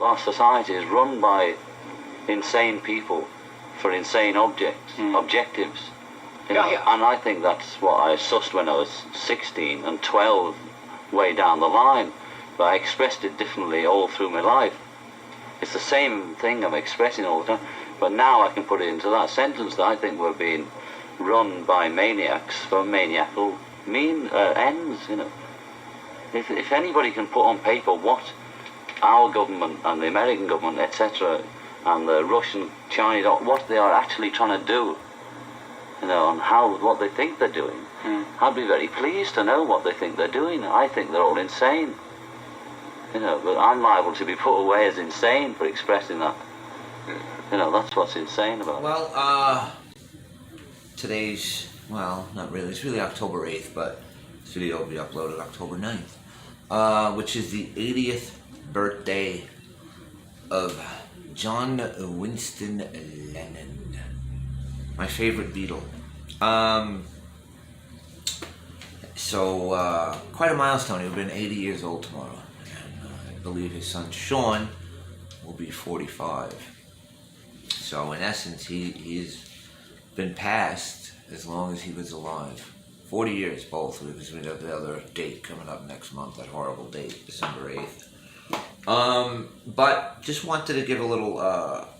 our society is run by insane people for insane objectives. You know? Yeah. And I think that's what I sussed when I was 16 and 12, way down the line. But I expressed it differently all through my life. It's the same thing I'm expressing all the time, but now I can put it into that sentence that I think we're being run by maniacs for maniacal ends, you know. If anybody can put on paper what our government and the American government, etc., and the Russian, Chinese, what they are actually trying to do, you know, and what they think they're doing, I'd be very pleased to know what they think they're doing. I think they're all insane. You know, but I'm liable to be put away as insane for expressing that. You know, that's what's insane about it. Well, today's, well, not really, it's really October 8th, but this video will be uploaded October 9th, which is the 80th birthday of John Winston Lennon, my favorite Beatle. So, quite a milestone. He'll be 80 years old tomorrow. I believe his son Sean will be 45. So in essence, he's been passed as long as he was alive. 40 years both, because we have the other date coming up next month, that horrible date, December 8th. But just wanted to give a little,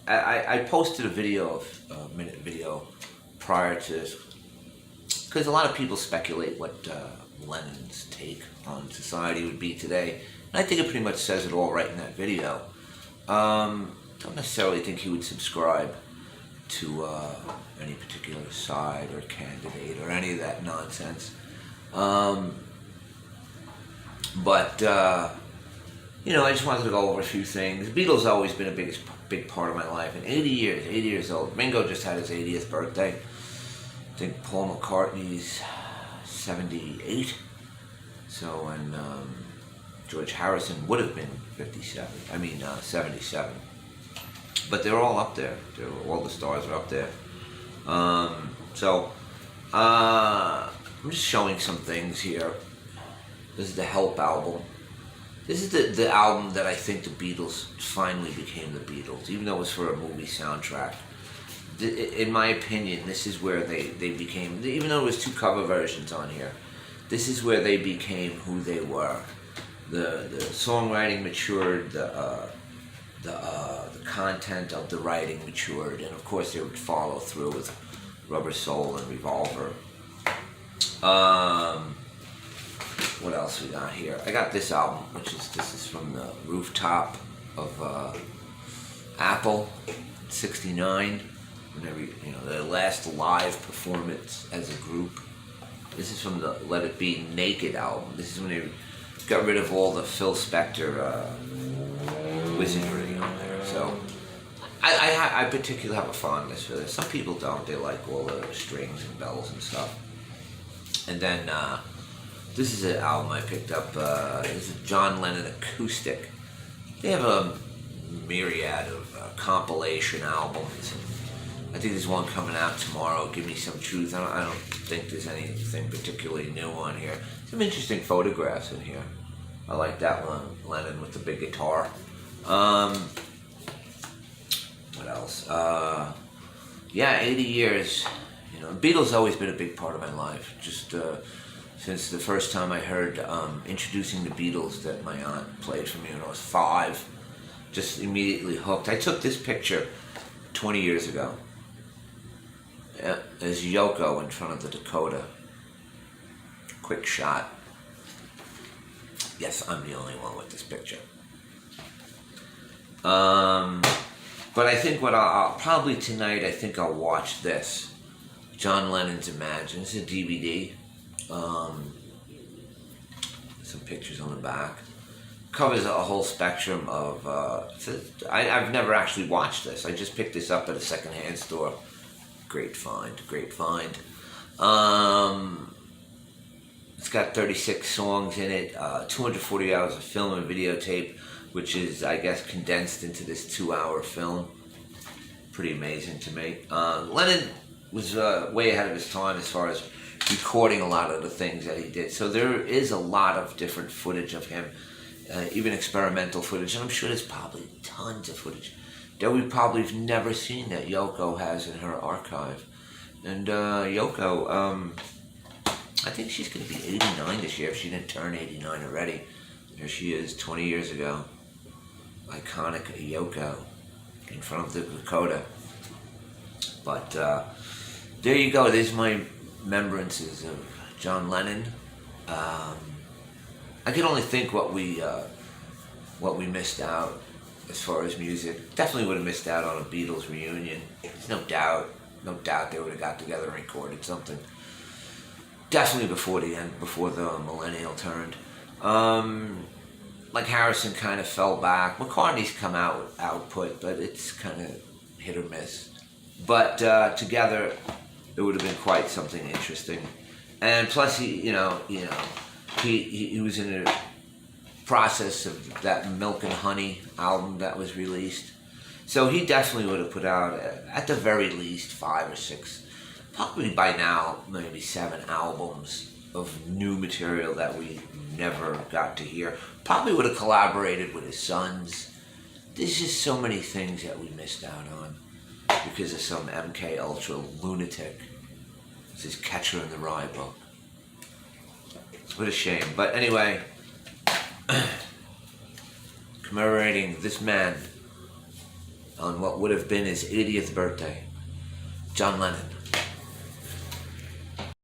I posted a video, a minute video, prior to, because a lot of people speculate what Lennon's take on society would be today. And I think it pretty much says it all right in that video. Don't necessarily think he would subscribe to any particular side or candidate or any of that nonsense. But you know, I just wanted to go over a few things. The Beatles always been a big part of my life. And 80 years old. Ringo just had his 80th birthday. I think Paul McCartney's 78. So, and George Harrison would have been 77. But they're all up there. All the stars are up there. So, I'm just showing some things here. This is the Help album. This is the album that I think the Beatles finally became the Beatles, even though it was for a movie soundtrack. In my opinion, this is where they became, even though there was 2 cover versions on here, this is where they became who they were. The songwriting matured, the content of the writing matured, and of course they would follow through with Rubber Soul and Revolver. What else we got here? I got this album, this is from the rooftop of Apple, '69. Whenever their last live performance as a group. This is from the Let It Be Naked album. This is when they got rid of all the Phil Spector wizardry on there. So I particularly have a fondness for this. Some people don't. They like all the strings and bells and stuff. And then this is an album I picked up. This is a John Lennon acoustic. They have a myriad of compilation albums. I think there's one coming out tomorrow, Give Me Some Truth. I don't think there's anything particularly new on here. Some interesting photographs in here. I like that one, Lennon with the big guitar. What else? Yeah, 80 years. You know, the Beatles always been a big part of my life. Just since the first time I heard Introducing the Beatles that my aunt played for me when I was 5. Just immediately hooked. I took this picture 20 years ago. There's Yoko in front of the Dakota. Quick shot. Yes, I'm the only one with this picture. But I think what I'll probably tonight, I think I'll watch this. John Lennon's Imagine. It's a DVD. Some pictures on the back. Covers a whole spectrum of... I've never actually watched this. I just picked this up at a secondhand store. Great find. It's got 36 songs in it, 240 hours of film and videotape, which is, I guess, condensed into this 2-hour film. Pretty amazing to me. Lennon was way ahead of his time as far as recording a lot of the things that he did. So there is a lot of different footage of him, even experimental footage, and I'm sure there's probably tons of footage that we probably have never seen that Yoko has in her archive. And Yoko, I think she's going to be 89 this year if she didn't turn 89 already. There she is, 20 years ago. Iconic Yoko in front of the Dakota. But there you go. There's my remembrances of John Lennon. I can only think what we missed out as far as music. Definitely would have missed out on a Beatles reunion. There's no doubt they would have got together and recorded something. Definitely before the millennial turned. Like Harrison kind of fell back. McCartney's come out with output, but it's kind of hit or miss. But together, it would have been quite something interesting. And plus, he was in the process of that Milk and Honey album that was released. So he definitely would have put out, at the very least, 5 or 6, probably by now, maybe 7 albums of new material that we never got to hear. Probably would have collaborated with his sons. There's just so many things that we missed out on because of some MK Ultra lunatic. It's his Catcher in the Rye book. What a shame. But anyway, commemorating this man on what would have been his 80th birthday, John Lennon.